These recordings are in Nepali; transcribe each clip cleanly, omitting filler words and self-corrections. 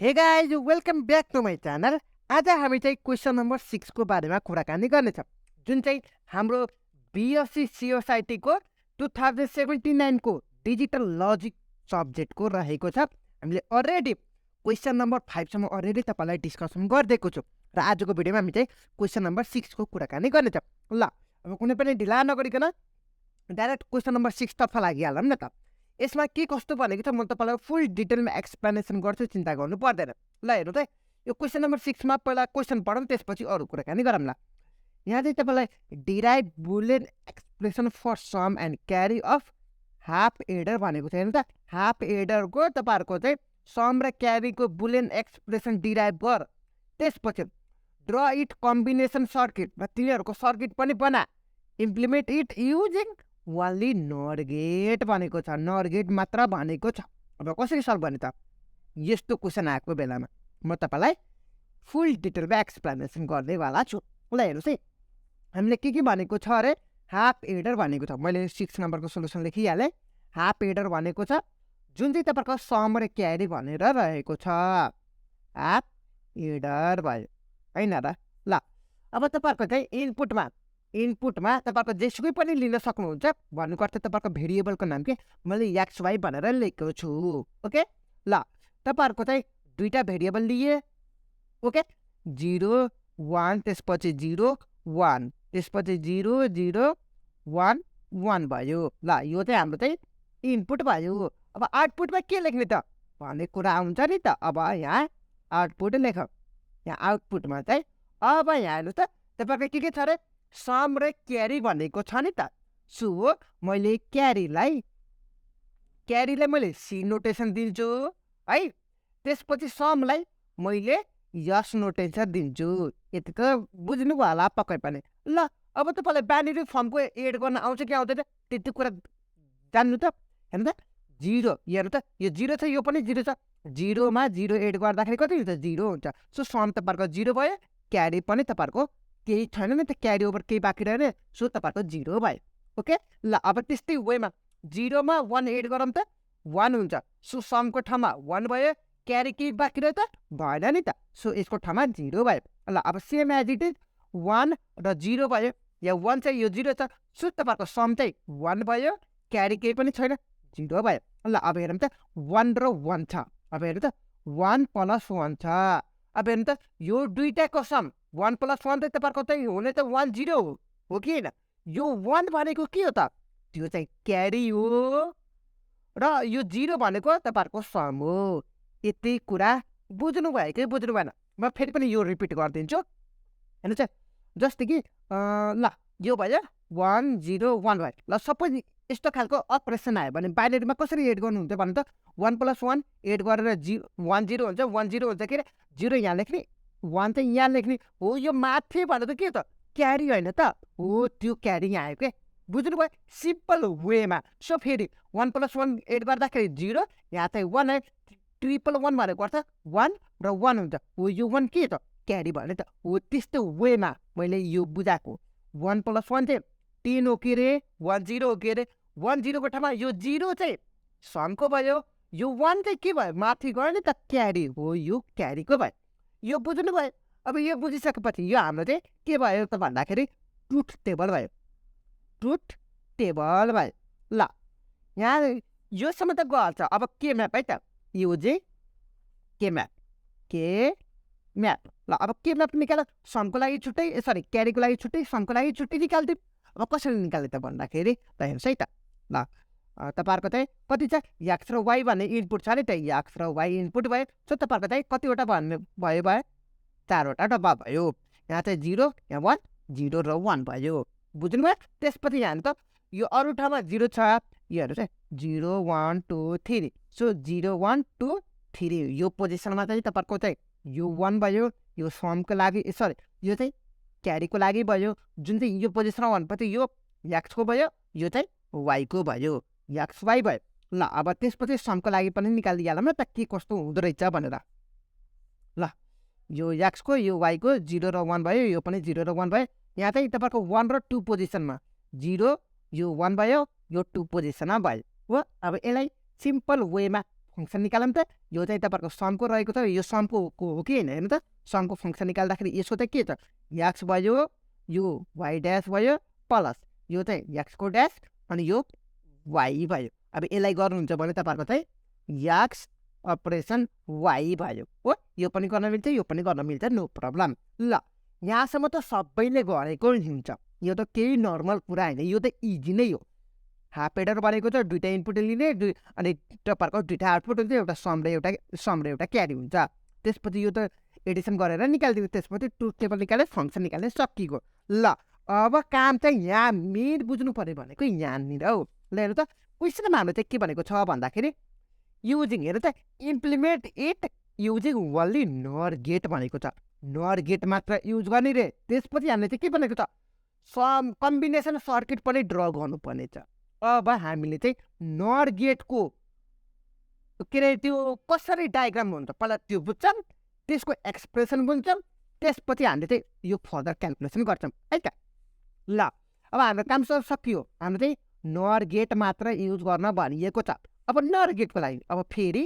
हे guys welcome back to my channel. आज हामी चाहिँ क्वेसन नम्बर 6 को बारेमा कुराकानी गर्नेछौँ, जुन चाहिँ हाम्रो BSc CSIT को 2079 को डिजिटल लजिक सब्जेक्टको रहेको छ। हामीले अलरेडी क्वेसन नम्बर 5 सम्म अलरेडी तपाईँलाई डिस्कसन गरिदिएको छु र आजको भिडियोमा हामी चाहिँ क्वेसन नम्बर 6 को कुराकानी गर्नेछौँ। ल अब कुनै पनि ढिला नगरिकन डाइरेक्ट क्वेसन नम्बर 6 तर्फ लागिहालौँ न त। यसमा के कस्तो भनेको छ म तपाईँलाई फुल डिटेलमा एक्सप्लेनेसन गर्छु, चिन्ता गर्नु पर्दैन। ल हेर्नु त, यो क्वेसन नम्बर 6 मा पहिला क्वेसन पढौँ, त्यसपछि अरू कुराकानी गरौँला। यहाँ चाहिँ तपाईँलाई derive boolean expression for sum and carry of half adder भनेको छ। हेर्नु त, हाफ एडरको तपाईँहरूको चाहिँ सम र क्यारीको बुलियन एक्सप्रेसन डिराइभ गर, त्यसपछि ड्र इट कम्बिनेसन सर्किट र तिनीहरूको सर्किट पनि बना, implement it using only NOR gate भनेको छ, नर गेट मात्र भनेको छ। अब कसरी सल्भ गर्ने त? यस्तो क्वेसन आएको बेलामा म तपाईँलाई फुल डिटेलमा एक्सप्लेनेसन गर्दैवाला छु। ल हेर्नुहोस् है, हामीले के भनेको छ अरे, हाफ एडर भनेको छ। मैले 6 नम्बरको सोल्युसन लेखिहालेँ। हाफ एडर भनेको छ जुन चाहिँ तपाईँको सम र क्यारी भनेर रहेको छ, हाफ एडर भयो होइन र। ल अब तपाईँहरूको चाहिँ इनपुटमा तपाईँको जेसुकै पनि लिन सक्नुहुन्छ। भन्नुको अर्थ तपाईँहरूको भेरिएबलको नाम के मैले XY भनेर लेखेको छु। ओके, ल तपाईँहरूको चाहिँ दुईवटा भेरिएबल लिए। ओके, 0 1 त्यसपछि 0 1 त्यसपछि 0 0 1 1 भयो। ल यो चाहिँ हाम्रो चाहिँ इनपुट भयो। अब आउटपुटमा के लेख्ने त भन्ने कुरा आउँछ नि त। अब यहाँ आउटपुट लेखौँ। यहाँ आउटपुटमा चाहिँ अब यहाँ हेर्नुहोस् त, तपाईँको के छ अरे, सम र क्यारी भनेको छ नि त। सो मैले क्यारीलाई मैले सी नोटेसन दिन्छु है, त्यसपछि समलाई मैले यस नोटेसन दिन्छु। यति त बुझ्नुभयो होला पक्कै पनि। ल अब तपाईँलाई बाइनरी फर्मको एड गर्न आउँछ कि आउँदैन त्यति कुरा जान्नु त। हेर्नु त, 0 हेर्नु त, यो 0 छ, यो पनि 0 छ। 0 मा 0 एड गर्दाखेरि कति हुन्छ? 0 हुन्छ। सो सम तपाईँहरूको 0 भयो, क्यारी पनि तपाईँहरूको केही छैन नि त, क्यारी ओभर केही बाँकी रहेन, सो तपाईँहरूको 0 भयो। ओके, ल अब त्यस्तै वेमा 0 मा 1 एड गरौँ त 1 हुन्छ। सो समको ठाउँमा 1 भयो, क्यारी केही बाँकी रह्यो त भएन नि त, सो यसको ठाउँमा 0 भयो। ल अब सेम एज इट इज 1 र 0 भयो, या 1 चाहिँ यो 0 छ, सो तपाईँहरूको सम चाहिँ 1 भयो, क्यारी केही पनि छैन, 0 भयो। ल अब हेरौँ त, 1 र 1 छ। अब हेर्नु त, 1 + 1 छ। अब हेर्नु त, यो दुईटाको सम 1 + 1 त तपाईँहरूको चाहिँ हुने त 1 0 हो कि होइन? यो 1 भनेको के हो त? त्यो चाहिँ क्यारी हो, र यो 0 भनेको तपाईँहरूको सम हो। यति कुरा बुझ्नुभयो कि बुझ्नु भएन? म फेरि पनि यो रिपिट गरिदिन्छु। हेर्नु चाहिँ, जस्तै कि ल यो भयो 1 0 1 भयो। ल सपोज यस्तो खालको अपरेसन आयो भने बाइनरीमा कसरी एड गर्नुहुन्छ भने त 1 + 1 एड गरेर 0 1 0 हुन्छ, 1 0 हुन्छ के अरे, 0 यहाँ लेख्ने, 1 चाहिँ यहाँ लेख्ने हो। यो माथि भने त के हो त? क्यारी होइन त हो, त्यो क्यारी यहाँ आयो के, बुझ्नुभयो? सिम्पल वेमा। सो फेरि 1 + 1 एड गर्दाखेरि 0, यहाँ चाहिँ 1 है, 1 भनेको अर्थ 1 र 1 हुन्छ हो। यो 1 के त? क्यारी भने त हो। त्यस्तो वेमा मैले यो बुझाएको। 1 + 1 चाहिँ 10 हो के अरे, 1 0 हो के अरे। 1 0 को ठाउँमा यो 0 चाहिँ समको भयो, यो 1 चाहिँ के भयो? माथि गयो नि त, क्यारी हो, यो क्यारीको भयो। यो बुझ्नुभयो? अब यो बुझिसकेपछि यो हाम्रो चाहिँ के भयो त भन्दाखेरि ट्रुथ टेबल भयो, ट्रुथ टेबल भयो। ल यहाँ योसम्म त गएछ। अब के म्याप है त, यो चाहिँ के म्याप। ल अब के म्याप निकाल, समको लागि छुट्टै, सरी क्यारीको लागि छुट्टै, समको लागि छुट्टै निकाल्दिउँ। अब कसरी निकाल्ने त भन्दाखेरि त हेर्नुहोस् है त, ल तपाईँहरूको चाहिँ कति छ? X र Y भन्ने इनपुट छ नि त, X र Y इनपुट भयो। सो तपाईँहरूको चाहिँ कतिवटा भन्ने भयो? 4वटा डब्बा भयो। यहाँ चाहिँ 0, यहाँ 1, 0 र 1 भयो, बुझ्नुभयो? त्यसपछि यहाँ त यो अरू ठाउँमा 0 छ, यो हेर्नुहोस् है, 0 1 2 3। सो 0 1 2 3 यो पोजिसनमा चाहिँ तपाईँहरूको चाहिँ यो 1 भयो, यो समको लागि, सरी यो चाहिँ क्यारीको लागि भयो, जुन चाहिँ यो पोजिसनमा भनेपछि यो X को भयो, यो चाहिँ Y को भयो, XY भयो। ल अब त्यसपछि समको लागि पनि निकालिहालौँ न त के कस्तो हुँदो रहेछ भनेर। ल यो X को, यो Y को 0 र 1 भयो, यो पनि 0 र 1 भयो। यहाँ चाहिँ तपाईँको 1 र 2 पोजिसनमा 0, यो 1 भयो, यो 2 पोजिसनमा भयो हो। अब यसलाई सिम्पल वेमा फङ्सन निकालौँ त। यो चाहिँ तपाईँको समको रहेको छ, यो समको हो कि होइन हेर्नु त। समको फङ्सन निकाल्दाखेरि यसको चाहिँ के छ, एक्स भयो, यो वाइ ड्यास भयो, प्लस यो चाहिँ एक्सको ड्यास अनि यो वाइ भयो। अब यसलाई गर्नुहुन्छ भने तपाईँहरूको चाहिँ एक्स अपरेसन वाइ भयो हो। यो पनि गर्न मिल्छ, यो पनि गर्न मिल्छ, नो प्रब्लम। ल यहाँसम्म त सबैले गरेको हुन्छ, यो त केही नर्मल कुरा होइन, यो त इजी नै हो। हाफ एडर भनेको छ दुईवटा इनपुट लिने, अनि तपाईँहरूको दुईवटा आउटपुट हुन्छ, एउटा सम र एउटा क्यारी हुन्छ। त्यसपछि यो त एडिसन गरेर निकालिदियो, त्यसपछि ट्रुथ टेबल निकाले, फङ्सन निकाल्ने, सकिएको। ल अब काम चाहिँ यहाँ मेन बुझ्नु पऱ्यो भनेको यहाँनिर हो। ल हेर्नु त क्वेसनमा हाम्रो चाहिँ के भनेको छ भन्दाखेरि युजिङ, हेर्नु त implement it using only NOR gate भनेको छ। नर गेट मात्र युज गर्ने रे। त्यसपछि हामीले चाहिँ के भनेको छ, सम कम्बिनेसन सर्किट पनि ड्र गर्नुपर्ने छ। अब हामीले चाहिँ नर गेटको के अरे त्यो कसरी डायग्राम हुन्छ पहिला त्यो बुझ्छौँ, त्यसको एक्सप्रेसन बुझ्छौँ, त्यसपछि हामीले चाहिँ यो फर्दर क्यालकुलेसन गर्छौँ है त। ल अब हाम्रो काम सकियो, हाम्रो चाहिँ नर गेट मात्र युज गर्न भनिएको छ। अब नर गेटको लागि अब फेरि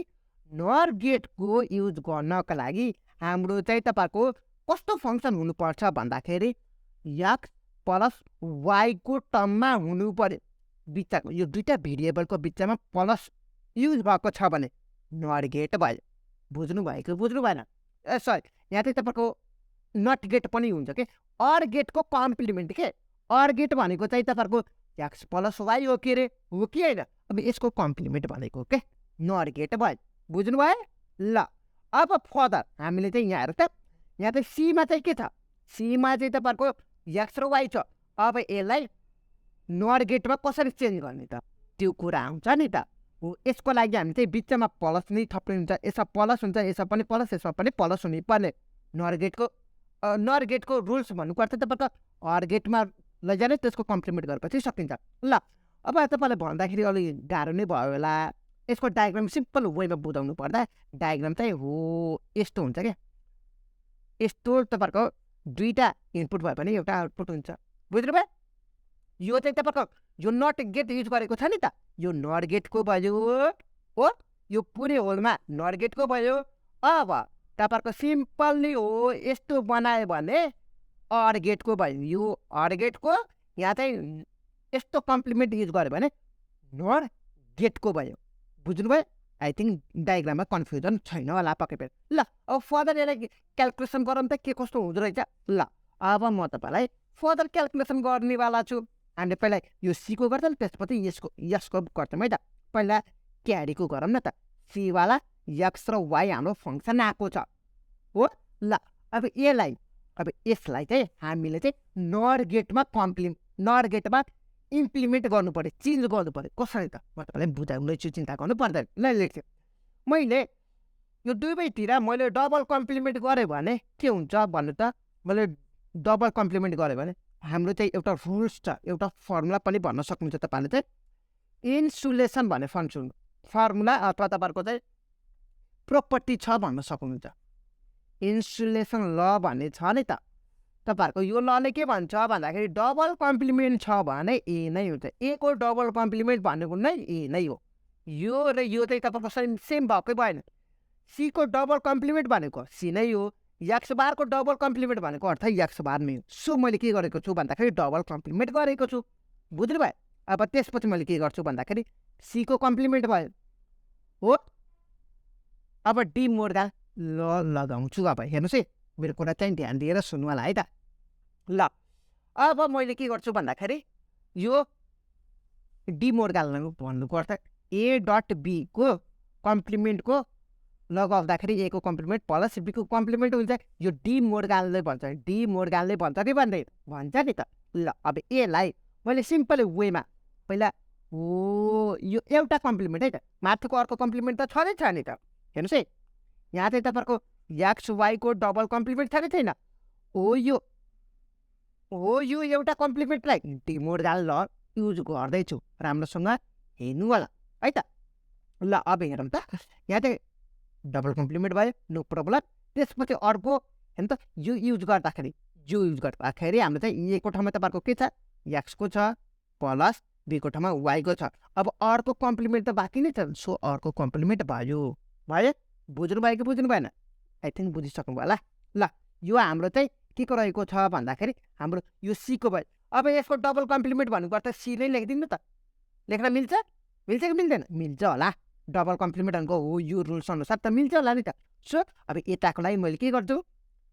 नर गेटको युज गर्नको लागि हाम्रो चाहिँ तपाईँको कस्तो फङ्सन हुनुपर्छ भन्दाखेरि एक्स प्लस वाइको टर्ममा हुनु पर्यो। बिचको यो दुईवटा भेरिएबलको बिचमा प्लस युज भएको छ भने नट गेट भयो। बुझ्नु भएन? सरी, यहाँ चाहिँ तपाईँको नट गेट पनि हुन्छ के, अर गेटको कम्प्लिमेन्ट के। अर गेट भनेको चाहिँ तपाईँको एक्स प्लस वाइ हो के अरे, हो कि होइन? अब यसको कम्प्लिमेन्ट भनेको के नट गेट भयो। बुझ्नुभयो? ल अब फर्दर हामीले चाहिँ यहाँ हेर त, यहाँ चाहिँ सीमा चाहिँ के छ, सीमा चाहिँ तपाईँको एक्स र वाइ छ। अब यसलाई नट गेटमा कसरी चेन्ज गर्ने त, त्यो कुरा आउँछ नि त। हो यसको लागि हामी चाहिँ बिचमा प्लस नै थप्नु हुन्छ, यसमा प्लस हुन्छ, यसमा पनि प्लस, यसमा पनि प्लस हुनुपर्ने। नट गेटको रुल्स भन्नुपर्छ तपाईँको अर गेटमा लैजाने, त्यसको कम्प्लिमेन्ट गरेपछि सकिन्छ। ल अब तपाईँलाई भन्दाखेरि अलिक गाह्रो नै भयो होला। यसको डायग्राम सिम्पल वेमा बुझाउनु पर्दा डायग्राम चाहिँ हो यस्तो हुन्छ क्या। यस्तो तपाईँहरूको दुईवटा इनपुट भयो भने एउटा आउटपुट हुन्छ। बुझ्नुभयो? यो चाहिँ तपाईँको यो नट गेट युज गरेको छ नि त, यो नट गेटको भयो हो, यो पुरै होलमा नट गेटको भयो। अब तपाईँहरूको सिम्पल्ली हो यस्तो बनायो भने अर गेटको भयो। यो अर गेटको यहाँ चाहिँ यस्तो कम्प्लिमेन्ट युज गर्यो भने नट गेटको भयो। बुझ्नुभयो? आई थिङ्क डायग्राममा कन्फ्युजन छैन होला पक्कै पनि। ल अब फर्दर यसलाई क्यालकुलेसन गरौँ त के कस्तो हुँदो रहेछ। ल अब म तपाईँलाई फर्दर क्यालकुलेसन गर्नेवाला छु। हामीले पहिला यो सीको गर्छौँ, त्यसपछि यसको गर्छौँ है त। पहिला क्यारीको गरौँ न त। सीवाला एक्स र वाइ हाम्रो फङ्सन आएको छ हो। ल अब यसलाई चाहिँ हामीले चाहिँ नट गेटमा इम्प्लिमेन्ट गर्नु पऱ्यो, चेन्ज गर्नु पऱ्यो। कसरी त म तपाईँलाई बुझाउनेछु, चिन्ता गर्नु पर्दैन। ल लेख्छु, मैले यो दुवैतिर मैले डबल कम्प्लिमेन्ट गरेँ भने के हुन्छ भन्नु त। मैले डबल कम्प्लिमेन्ट गरेँ भने हाम्रो चाहिँ एउटा रुल्स छ, एउटा फर्मुला पनि भन्न सक्नुहुन्छ तपाईँले चाहिँ इन्सुलेसन भन्ने फर्मुला अथवा तपाईँहरूको चाहिँ प्रोपर्टी छ भन्न सक्नुहुन्छ। इन्सुलेसन ल भन्ने छ नि त तपाईँहरूको। यो लले के भन्छ भन्दाखेरि डबल कम्प्लिमेन्ट छ भने ए नै हुन्छ। ए को डबल कम्प्लिमेन्ट भनेको नै ए नै हो। यो र यो चाहिँ तपाईँको सेम भएकै भएन। सीको डबल कम्प्लिमेन्ट भनेको सी नै हो। एक्स बारको डबल कम्प्लिमेन्ट भनेको अर्थ एक्स बार नै हो। सो मैले के गरेको छु भन्दाखेरि डबल कम्प्लिमेन्ट गरेको छु। बुझ्नुभयो? अब त्यसपछि मैले के गर्छु भन्दाखेरि सीको कम्प्लिमेन्ट भयो हो। अब डी मोर्गान ल लगाउँछु। अब हेर्नुहोस् है, मेरो कुरा चाहिँ ध्यान दिएर सुन्नु होला है त। ल अब मैले के गर्छु भन्दाखेरि यो डी मोर्गान भन्नुको अर्थ ए डट बीको कम्प्लिमेन्टको लगाउँदाखेरि ए को कम्प्लिमेन्ट प्लस बीको कम्प्लिमेन्ट हुन्छ। यो डी मोर्गानले भन्छ कि भन्छ नि त। ल अब यसलाई मैले सिम्पल वेमा पहिला हो यो एउटा कम्प्लिमेन्ट है त, माथिको अर्को कम्प्लिमेन्ट त छँदै छ नि त। हेर्नुहोस् है, यहाँ चाहिँ तपाईँको एक्स वाइको डबल कम्प्लिमेन्ट छ कि छैन? हो यो एउटा कम्प्लिमेन्टलाई डी मोर्गान ल युज गर्दैछु। राम्रोसँग हेर्नु होला है त। ल अब हेरौँ त, यहाँ चाहिँ डबल कम्प्लिमेन्ट भयो, नो प्रब्लम। त्यसपछि अर्को हेर्नु त, यो युज गर्दाखेरि हाम्रो चाहिँ ए को ठाउँमा तपाईँको के छ, एक्सको छ प्लस बीको ठाउँमा वाईको छ। अब अर्को कम्प्लिमेन्ट त बाँकी नै छ, सो अर्को कम्प्लिमेन्ट भयो। बुझ्नु भयो कि बुझ्नु भएन? आई थिङ्क बुझिसक्नु भयो होला। ल यो हाम्रो चाहिँ के को रहेको छ भन्दाखेरि हाम्रो यो सीको भयो। अब यसको डबल कम्प्लिमेन्ट भन्नुपर्छ, सी नै लेखिदिनु त। लेख्न मिल्छ कि मिल्दैन? मिल्छ होला। डबल कम्प्लिमेन्ट भनेको हो यो रुल्स अनुसार त मिल्छ होला नि त। सो अब यताको लागि मैले के गर्छु,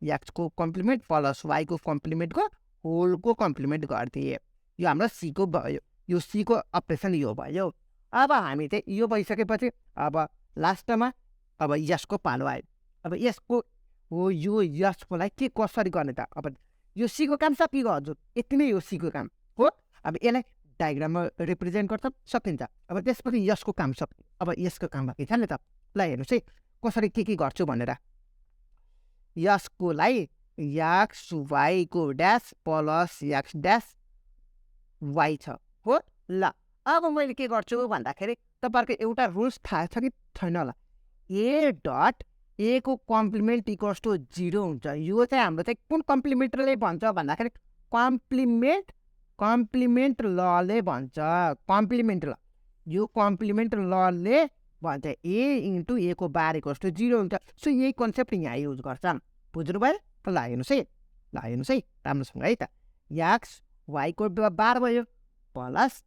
एक्सको कम्प्लिमेन्ट प्लस वाईको कम्प्लिमेन्टको होलको कम्प्लिमेन्ट गरिदिएँ। यो हाम्रो सीको भयो। यो सीको अपरेसन यो भयो। अब हामी चाहिँ यो भइसकेपछि अब लास्टमा अब यसको पालो आयो। अब यसको हो यो यसकोलाई के कसरी गर्ने त? अब यो सीको काम सकियो हजुर, यति नै हो सीको काम हो। अब यसलाई डायग्राममा रिप्रेजेन्ट गर्छ, सकिन्छ। अब त्यसपछि यसको काम सक्यो। अब यसको काम बाँकी छ नि त। ल हेर्नुहोस् है कसरी के गर्छु भनेर। यसकोलाई एक्स वाईको dash plus x dash y छ हो। ल अब मैले के गर्छु भन्दाखेरि तपाईँहरूको एउटा रुल्स थाहा छ कि छैन होला, ए डट ए को कम्प्लिमेन्ट इक्वल्स टु 0 हुन्छ। यो चाहिँ हाम्रो चाहिँ कुन कम्प्लिमेन्टले भन्छ भन्दाखेरि कम्प्लिमेन्ट लले भन्छ। कम्प्लिमेन्ट ल, यो कम्प्लिमेन्ट लले भन्छ ए इन्टु ए को बार इक्वल्स टु 0 हुन्छ। सो यही कन्सेप्ट यहाँ युज गर्छ। बुझ्नु भयो? ल हेर्नुहोस् है राम्रोसँग है त। एक्स वाईको बार भयो प्लस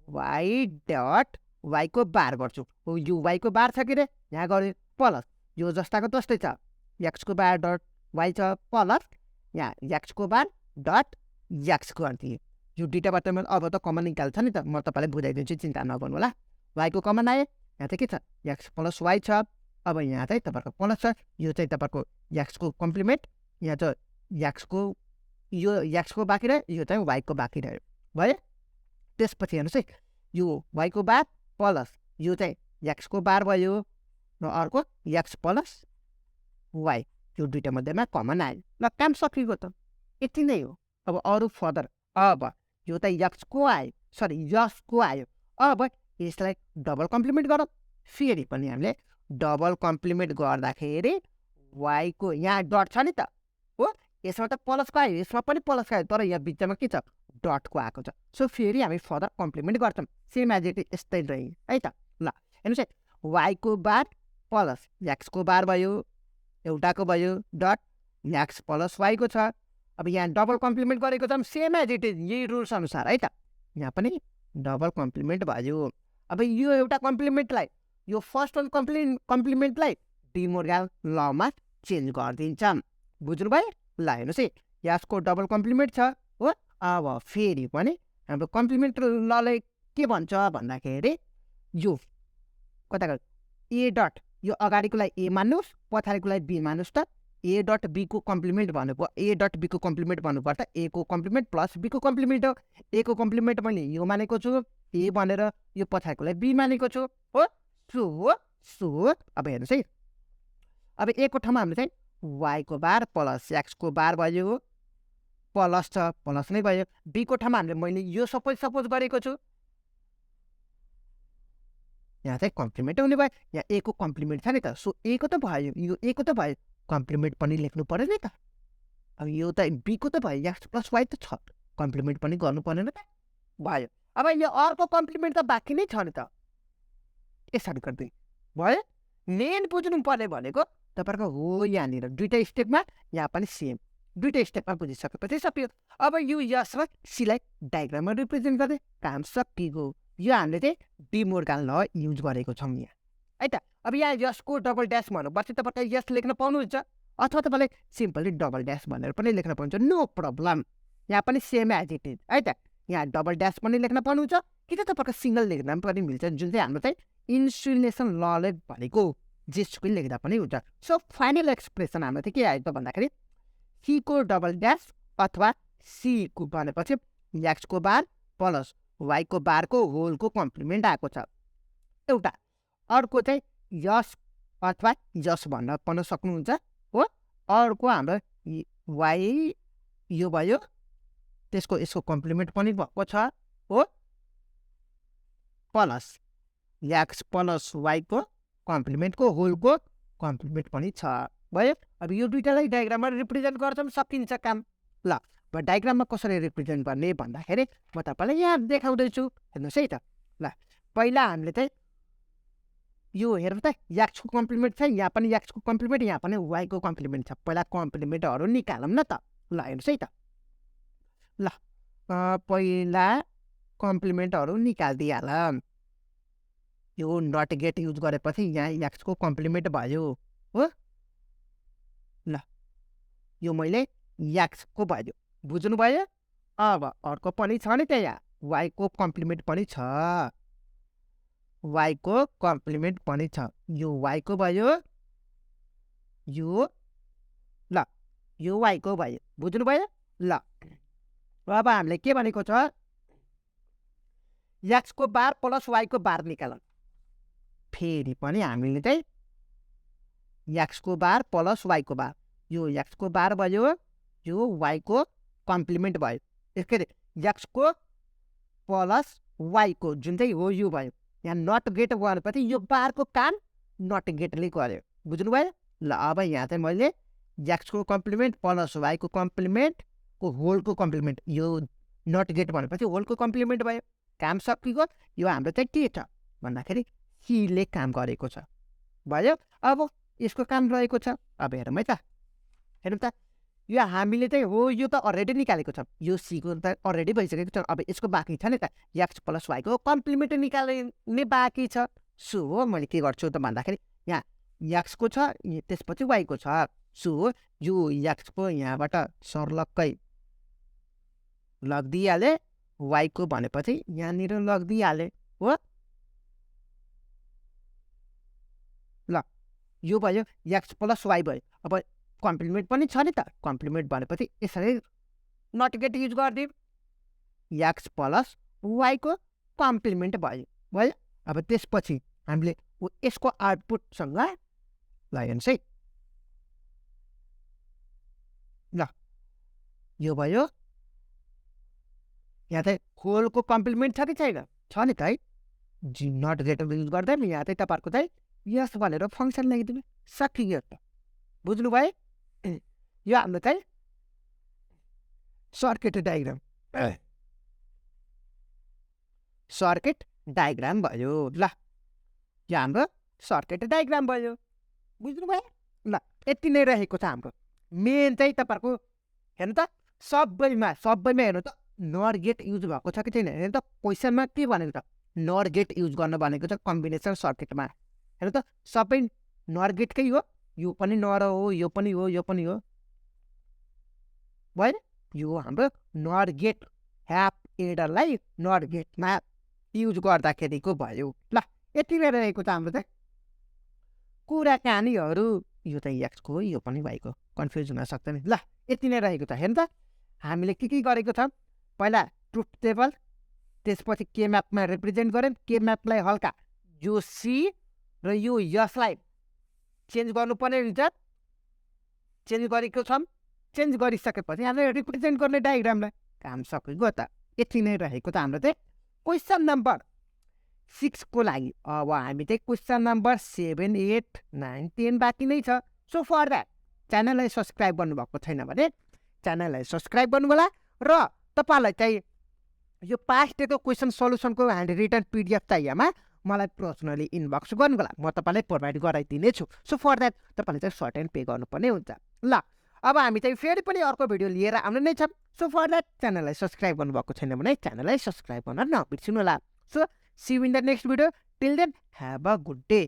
वाई डट वाईको बार गर्छु। यो वाईको बार छ कि रे, यहाँ गऱ्यो प्लस यो जस्ताको तस्तै छ, एक्सको बार डट वाई छ प्लस यहाँ एक्सको बार डट एक्स गरिदिएँ। यो दुइटाबाट मैले अब त कमन निकाल्छ नि त, म तपाईँलाई बुझाइदिन्छु, चिन्ता नगर्नु होला। वाईको कमन आयो, यहाँ चाहिँ के छ एक्स प्लस वाई छ। अब यहाँ चाहिँ तपाईँहरूको प्लस छ, यो चाहिँ तपाईँको एक्सको कम्प्लिमेन्ट, यहाँ चाहिँ एक्सको यो एक्सको बाँकी रह्यो, यो चाहिँ वाईको बाँकी रह्यो भयो। त्यसपछि हेर्नुहोस् है यो वाईको बार प्लस यो चाहिँ एक्सको बार भयो र अर्को एक्स प्लस वाई, यो दुइटा मध्येमा कमन आयो। ल काम सकिएको त, यति नै हो। अब अरू फर्दर अब यो त यसको आयो। अब यसलाई डबल कम्प्लिमेन्ट गरौँ। फेरि पनि हामीले डबल कम्प्लिमेन्ट गर्दाखेरि वाईको यहाँ डट छ नि त हो, यसमा त प्लसको आयो, यसमा पनि प्लसको आयो, तर यहाँ बिचमा के छ डटको आएको छ। सो फेरि हामी फर्दर कम्प्लिमेन्ट गर्छौँ, सेम एज इट इज यस्तै रह्यो है त। ल हेर्नुहोस् है वाईको बार प्लस एक्सको बार भयो, एउटाको भयो डट एक्स प्लस वाईको छ। अब यहाँ डबल कम्प्लिमेन्ट गरेको छौँ, सेम एज इट इज यही रुल्स अनुसार है त। यहाँ पनि डबल कम्प्लिमेन्ट भयो। अब यो एउटा कम्प्लिमेन्टलाई यो फर्स्ट वान कम्प्लिमेन्टलाई डिमोर्गन लमा चेन्ज गरिदिन्छौँ। बुझ्नु भयो? ल हेर्नुहोस् है यसको डबल कम्प्लिमेन्ट छ हो। अब फेरि पनि हाम्रो कम्प्लिमेन्ट लले के भन्छ भन्दाखेरि यो कता गयो ए डट, यो अगाडिकोलाई ए मान्नुहोस्, पछाडिकोलाई बी मान्नुहोस् त। ए डट बीको कम्प्लिमेन्ट भन्नु, ए डट बीको कम्प्लिमेन्ट भन्नुपर्छ ए को कम्प्लिमेन्ट प्लस बीको कम्प्लिमेन्ट हो। ए को कम्प्लिमेन्ट मैले यो मानेको छु ए भनेर, यो पछाडिकोलाई बी मानेको छु हो। सो अब हेर्नुहोस् है अब ए को ठाउँमा हाम्रो चाहिँ वाईको बार प्लस एक्सको बार भयो, प्लस छ प्लस नै भयो। बीको ठाउँमा हामीले मैले यो सपोज गरेको छु, यहाँ चाहिँ कम्प्लिमेन्ट हुने भयो। यहाँ ए को कम्प्लिमेन्ट छ नि त, सो ए को त भयो, यो ए को त भयो, कम्प्लिमेन्ट पनि लेख्नु पऱ्यो नि त। अब यो त बीको त भयो, एक्स प्लस वाई त छ, कम्प्लिमेन्ट पनि गर्नु परेन त, भयो। अब यो अर्को कम्प्लिमेन्ट त बाँकी नै छ नि त, यसरी गरिदिनु भयो। मेन बुझ्नु पर्ने भनेको तपाईँहरूको हो यहाँनिर दुइटा स्टेपमा, यहाँ पनि सेम दुइटा स्टेपमा बुझिसकेपछि सक्यो। अब यो यस र सीलाई डायग्राममा रिप्रेजेन्ट गर्दै काम सकिएको। यो हामीले चाहिँ डिमोर्गन ल युज गरेको छौँ यहाँ है त। अब यहाँ यसको डबल ड्यास भन्नुपर्छ, तपाईँले यस लेख्न पाउनुहुन्छ, अथवा तपाईँले सिम्पली डबल ड्यास भनेर पनि लेख्न पाउनुहुन्छ, नो प्रब्लम। यहाँ पनि सेम एज इट इज है त। यहाँ डबल ड्यास पनि लेख्न पाउनुहुन्छ कि त तपाईँको सिङ्गल लेख्दा पनि मिल्छ, जुन चाहिँ हाम्रो चाहिँ इन्सुलेसन लले भनेको जेसुकै लेख्दा पनि हुन्छ। सो फाइनल एक्सप्रेसन हाम्रो चाहिँ के आयो त भन्दाखेरि सीको डबल ड्यास अथवा सीको भनेपछि एक्सको बार प्लस वाईको बारको होलको कम्प्लिमेन्ट आएको छ एउटा। अर्को चाहिँ यस अथवा यस भन्न पनि सक्नुहुन्छ हो। अर्को हाम्रो वाई यो भयो, त्यसको यसको कम्प्लिमेन्ट पनि भएको छ हो, प्लस एक्स प्लस वाईको कम्प्लिमेन्टको होलको कम्प्लिमेन्ट पनि छ भयो। अब यो दुइटालाई डायग्राममा रिप्रेजेन्ट गर्छौँ, सकिन्छ काम। ल डायग्राममा कसरी रिप्रेजेन्ट गर्ने भन्दाखेरि म तपाईँलाई यहाँ देखाउँदैछु हेर्नुहोस् है त। ल पहिला हामीले चाहिँ यो हेर्नु त एक्सको कम्प्लिमेन्ट छ, यहाँ पनि एक्सको कम्प्लिमेन्ट, यहाँ पनि वाईको कम्प्लिमेन्ट छ। पहिला कम्प्लिमेन्टहरू निकालौँ न त। ल हेर्नुहोस् है त। ल पहिला कम्प्लिमेन्टहरू निकालिदिइहालौँ। यो नट गेट युज गरेपछि यहाँ एक्सको कम्प्लिमेन्ट भयो हो। ल यो मैले एक्सको भयो, बुझ्नुभयो। अब अर्को पनि छ नि त, यहाँ वाईको कम्प्लिमेन्ट पनि छ, वाईको कम्प्लिमेन्ट पनि छ। यो वाईको भयो, यो ल यो वाईको भयो, बुझ्नुभयो। ल अब हामीले के भनेको छ, एक्सको बार प्लस वाईको बार निकालौँ। फेरि पनि हामीले चाहिँ एक्सको बार प्लस वाईको बार, यो एक्सको बार भयो, यो वाईको कम्प्लिमेन्ट भयो। के अरे एक्सको प्लस वाईको जुन चाहिँ हो यो भयो। यहाँ नट गेट भनेपछि यो बारको काम नट गेटले गर्यो, बुझ्नुभयो। ल अब यहाँ चाहिँ मैले एक्सको कम्प्लिमेन्ट प्लस वाईको कम्प्लिमेन्टको होलको कम्प्लिमेन्ट, यो नट गेट भनेपछि होलको कम्प्लिमेन्ट भयो, काम सकियो। यो हाम्रो चाहिँ के छ भन्दाखेरि सीले काम गरेको छ, भयो। अब यसको काम रहेको छ। अब हेरौँ है त, हेर्नु त यो हामीले चाहिँ हो यो त अलरेडी निकालेको छ, यो सीको त अलरेडी भइसकेको छ। अब यसको बाँकी छ नि त, एक्स प्लस वाईको कम्प्लिमेन्ट निकाल्ने बाँकी छ। सो मैले के गर्छु त भन्दाखेरि यहाँ एक्सको छ, त्यसपछि वाईको छ। सो यो एक्सको यहाँबाट सर्लक्कै लगिदिइहालेँ, वाईको भनेपछि यहाँनिर लगिदिइहालेँ हो। ल यो भयो एक्स प्लस वाई भयो। अब कम्प्लिमेन्ट पनि छ नि त, कम्प्लिमेन्ट भनेपछि यसरी नट गेट युज गरिदिउँ, एक्स प्लस वाईको कम्प्लिमेन्ट भयो, भयो। अब त्यसपछि हामीले यसको आउटपुटसँग ल हेर्नुहोस् है। ल यो भयो, यहाँ चाहिँ होलको कम्प्लिमेन्ट छ कि छैन, छ नि त है। नट गेट युज गर्दैन, यहाँ चाहिँ तपाईँहरूको चाहिँ यस भनेर फङ्सन ल्याइदिनु, सकियो त, बुझ्नुभयो। यो हाम्रो चाहिँ सर्किट डायग्राम, सर्किट डायग्राम भयो। ल यो हाम्रो सर्किट डायग्राम भयो, बुझ्नुभयो। ल यति नै रहेको छ हाम्रो मेन चाहिँ तपाईँहरूको। हेर्नु त सबैमा हेर्नु त नट गेट युज भएको छ कि छैन। हेर्नु त क्वेसनमा के भनेको छ, नट गेट युज गर्न भनेको छ कम्बिनेसन सर्किटमा। हेर्नु त सबै नट गेटकै हो, यो पनि नर हो, यो पनि हो, यो पनि हो, भयो। यो हाम्रो नट गेट ह्याप एडरलाई नट गेटमा युज गर्दाखेरिको भयो। ल यति नै रहेको छ हाम्रो चाहिँ कुराकानीहरू। यो चाहिँ एक्सको हो, यो पनि वाईको, कन्फ्युज हुन सक्छ नि। ल यति नै रहेको छ। हेर्नु त हामीले के गरेको छ, पहिला ट्रुथ टेबल, त्यसपछि के म्यापमा रिप्रेजेन्ट गऱ्यौँ, के म्यापलाई हल्का यो सी र यो यसलाई चेन्ज गर्नुपर्ने हुन्छ, चेन्ज गरेको छौँ। चेन्ज गरिसकेपछि हामीले रिप्रेजेन्ट गर्ने डायग्रामलाई, काम सकियो त। यति नै रहेको छ हाम्रो चाहिँ क्वेसन नम्बर 6 को लागि। अब हामी चाहिँ क्वेसन नम्बर 7, 8, 9, 10 बाँकी नै छ। सो फर द्याट च्यानललाई सब्सक्राइब गर्नुभएको छैन भने च्यानललाई सब्सक्राइब गर्नु होला, र तपाईँलाई चाहिँ यो पास्ट डेको क्वेसन सल्युसनको ह्यान्ड रिटन पिडिएफ चाहिएमा मलाई पर्सनली इनबक्स गर्नु होला, म तपाईँलाई प्रोभाइड गराइदिनेछु। सो फर द्याट तपाईँले चाहिँ सर्ट एन्ड पे गर्नुपर्ने हुन्छ। ल अब हामी चाहिँ फेरि पनि अर्को भिडियो लिएर आउने नै छौँ। सो फर द्याट च्यानललाई सब्सक्राइब गर्नुभएको छैन भने च्यानललाई सब्सक्राइब गर्न नबिर्सिनु होला। So see you in the next video, till then have a good day.